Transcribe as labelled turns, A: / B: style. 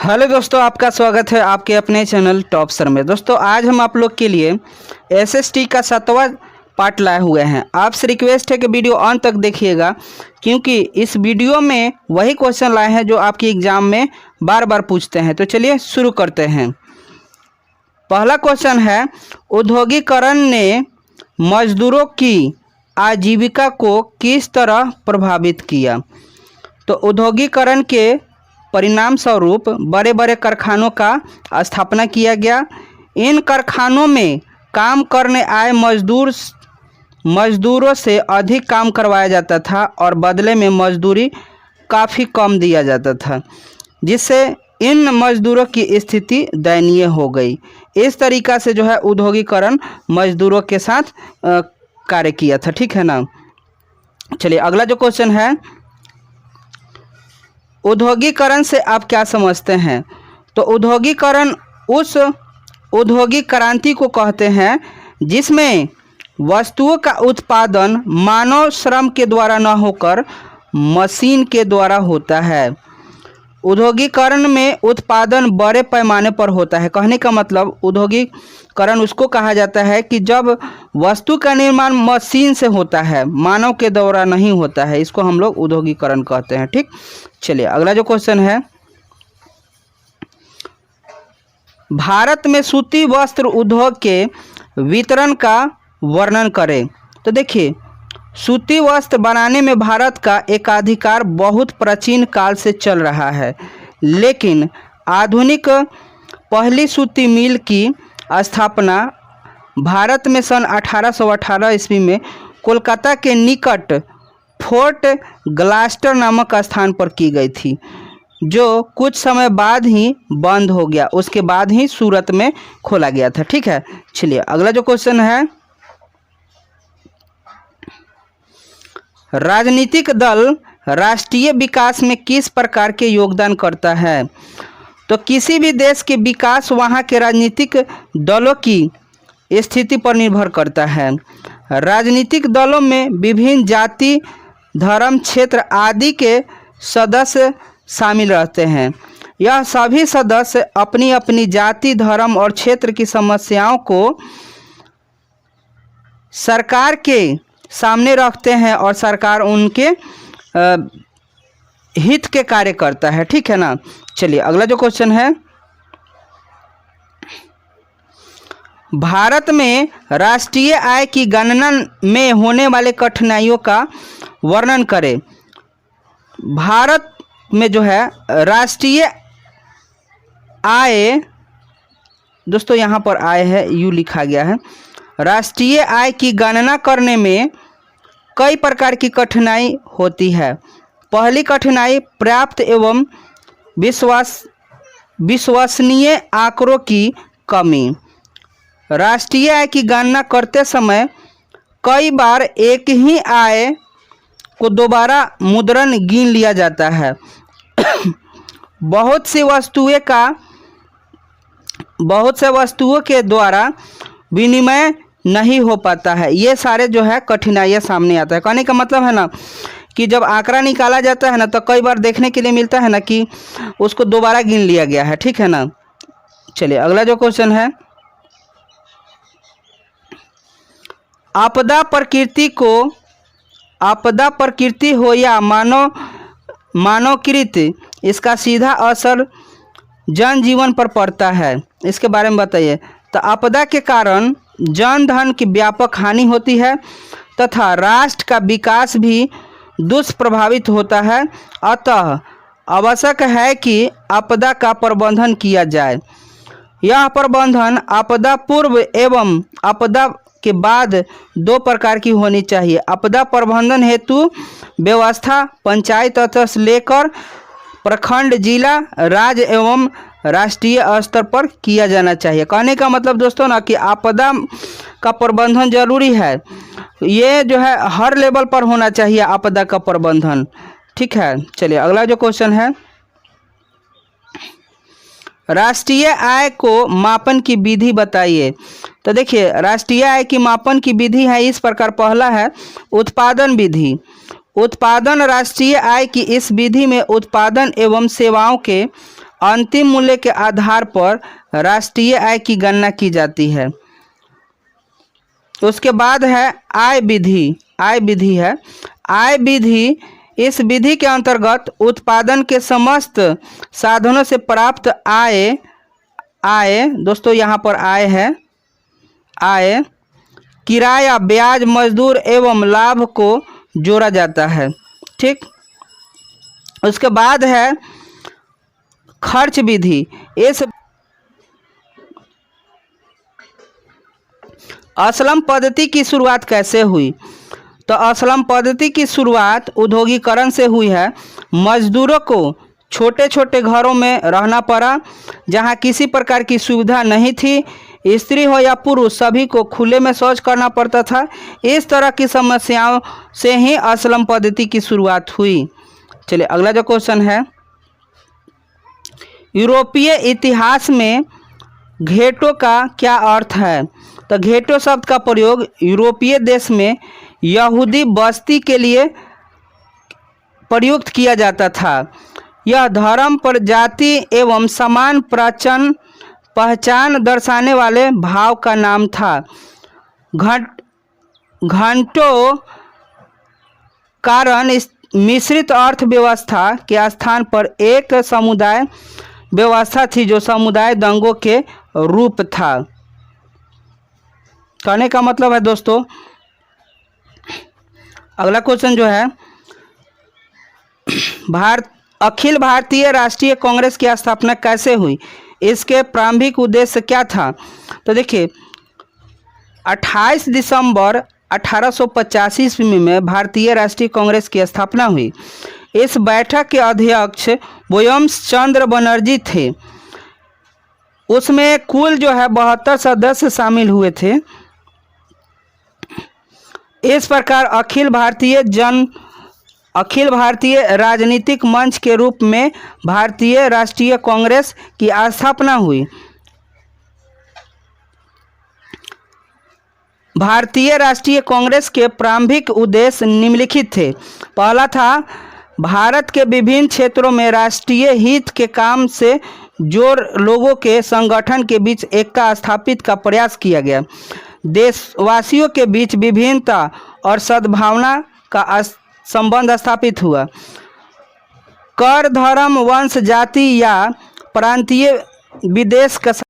A: Hello दोस्तों, आपका स्वागत है आपके अपने चैनल टॉप सर में। दोस्तों आज हम आप लोग के लिए एसएसटी का 7वां पार्ट लाए हुए हैं। आपसे रिक्वेस्ट है कि वीडियो अंत तक देखिएगा, क्योंकि इस वीडियो में वही क्वेश्चन लाए हैं जो आपके एग्जाम में बार बार पूछते हैं। तो चलिए शुरू करते हैं। पहला क्वेश्चन है, औद्योगिकरण ने मजदूरों की आजीविका को किस तरह प्रभावित किया? तो औद्योगिकरण के परिणाम स्वरूप बड़े बड़े कारखानों का स्थापना किया गया। इन कारखानों में काम करने आए मजदूरों से अधिक काम करवाया जाता था और बदले में मजदूरी काफ़ी कम दिया जाता था, जिससे इन मजदूरों की स्थिति दयनीय हो गई। इस तरीक़ा से जो है औद्योगिकरण मजदूरों के साथ कार्य किया था। ठीक है ना। चलिए अगला जो क्वेश्चन है, औद्योगिकरण से आप क्या समझते हैं? तो औद्योगिकरण उस औद्योगिक क्रांति को कहते हैं जिसमें वस्तुओं का उत्पादन मानव श्रम के द्वारा न होकर मशीन के द्वारा होता है। औद्योगिकरण में उत्पादन बड़े पैमाने पर होता है। कहने का मतलब औद्योगिकरण उसको कहा जाता है कि जब वस्तु का निर्माण मशीन से होता है, मानव के द्वारा नहीं होता है। इसको हम लोग औद्योगिकरण कहते हैं। ठीक, चलिए अगला जो क्वेश्चन है, भारत में सूती वस्त्र उद्योग के वितरण का वर्णन करें। तो देखिए, सूती वस्त्र बनाने में भारत का एकाधिकार बहुत प्राचीन काल से चल रहा है, लेकिन आधुनिक पहली सूती मिल की स्थापना भारत में सन 1818 ईस्वी में कोलकाता के निकट फोर्ट ग्लास्टर नामक स्थान पर की गई थी, जो कुछ समय बाद ही बंद हो गया। उसके बाद ही सूरत में खोला गया था। ठीक है, चलिए अगला जो क्वेश्चन है, राजनीतिक दल राष्ट्रीय विकास में किस प्रकार के योगदान करता है? तो किसी भी देश के विकास वहाँ के राजनीतिक दलों की स्थिति पर निर्भर करता है। राजनीतिक दलों में विभिन्न जाति, धर्म, क्षेत्र आदि के सदस्य शामिल रहते हैं। यह सभी सदस्य अपनी अपनी जाति, धर्म और क्षेत्र की समस्याओं को सरकार के सामने रखते हैं और सरकार उनके हित के कार्य करता है। ठीक है ना। चलिए अगला जो क्वेश्चन है, भारत में राष्ट्रीय आय की गणना में होने वाले कठिनाइयों का वर्णन करें। भारत में जो है राष्ट्रीय आय, दोस्तों यहाँ पर आय है, यू लिखा गया है। राष्ट्रीय आय की गणना करने में कई प्रकार की कठिनाई होती है। पहली कठिनाई पर्याप्त एवं विश्वसनीय आंकड़ों की कमी। राष्ट्रीय आय की गणना करते समय कई बार एक ही आय को दोबारा मुद्रण गिन लिया जाता है। बहुत से वस्तुओं के द्वारा विनिमय नहीं हो पाता है। ये सारे जो है कठिनाइयाँ सामने आता है। कहने का मतलब है ना कि जब आंकड़ा निकाला जाता है ना, तो कई बार देखने के लिए मिलता है ना कि उसको दोबारा गिन लिया गया है। ठीक है ना। चलिए अगला जो क्वेश्चन है, आपदा प्रकृति हो या मानवकृत, इसका सीधा असर जनजीवन पर पड़ता है। इसके बारे में बताइए। तो आपदा के कारण जन धन की व्यापक हानि होती है तथा राष्ट्र का विकास भी दुष्प्रभावित होता है। अतः आवश्यक है कि आपदा का प्रबंधन किया जाए। यह प्रबंधन आपदा पूर्व एवं आपदा के बाद दो प्रकार की होनी चाहिए। आपदा प्रबंधन हेतु व्यवस्था पंचायत स्तर से लेकर प्रखंड, जिला, राज्य एवं राष्ट्रीय स्तर पर किया जाना चाहिए। कहने का मतलब दोस्तों ना कि आपदा का प्रबंधन जरूरी है। ये जो है हर लेवल पर होना चाहिए आपदा का प्रबंधन। ठीक है, चलिए अगला जो क्वेश्चन है, राष्ट्रीय आय को मापन की विधि बताइए। तो देखिए, राष्ट्रीय आय की मापन की विधि है इस प्रकार। पहला है उत्पादन विधि। उत्पादन राष्ट्रीय आय की इस विधि में उत्पादन एवं सेवाओं के अंतिम मूल्य के आधार पर राष्ट्रीय आय की गणना की जाती है। उसके बाद है आय विधि। आय विधि है, आय विधि, इस विधि के अंतर्गत उत्पादन के समस्त साधनों से प्राप्त आय दोस्तों यहाँ पर आय है, आय, किराया, ब्याज, मजदूर एवं लाभ को जोड़ा जाता है। ठीक, उसके बाद है खर्च विधि। इस असलम पद्धति की शुरुआत कैसे हुई? तो असलम पद्धति की शुरुआत औद्योगिकरण से हुई है। मजदूरों को छोटे छोटे घरों में रहना पड़ा जहां किसी प्रकार की सुविधा नहीं थी। स्त्री हो या पुरुष सभी को खुले में शौच करना पड़ता था। इस तरह की समस्याओं से ही असलम पद्धति की शुरुआत हुई। चलिए अगला जो क्वेश्चन है, यूरोपीय इतिहास में घेटो का क्या अर्थ है? तो घेटो शब्द का प्रयोग यूरोपीय देश में यहूदी बस्ती के लिए प्रयुक्त किया जाता था। यह धर्म पर जाति एवं समान पहचान दर्शाने वाले भाव का नाम था। घंटों कारण इस मिश्रित अर्थव्यवस्था के स्थान पर एक समुदाय व्यवस्था थी जो समुदाय दंगों के रूप था। कहने का मतलब है दोस्तों, अगला क्वेश्चन जो है, अखिल भारतीय राष्ट्रीय कांग्रेस की स्थापना कैसे हुई? इसके प्रारंभिक उद्देश्य क्या था? तो देखिए 28 दिसंबर 1885 ईस्वी में भारतीय राष्ट्रीय कांग्रेस की स्थापना हुई। इस बैठक के अध्यक्ष व्योमचंद्र बनर्जी थे। उसमें कुल जो है 72 सदस्य शामिल हुए थे। इस प्रकार अखिल भारतीय राजनीतिक मंच के रूप में भारतीय राष्ट्रीय कांग्रेस की स्थापना हुई। भारतीय राष्ट्रीय कांग्रेस के प्रारंभिक उद्देश्य निम्नलिखित थे। पहला था भारत के विभिन्न क्षेत्रों में राष्ट्रीय हित के काम से जोड़ लोगों के संगठन के बीच एकता स्थापित का प्रयास किया गया। देशवासियों के बीच विभिन्नता और सद्भावना का संबंध स्थापित हुआ। कर, धर्म, वंश, जाति या प्रांतीय विद्वेष का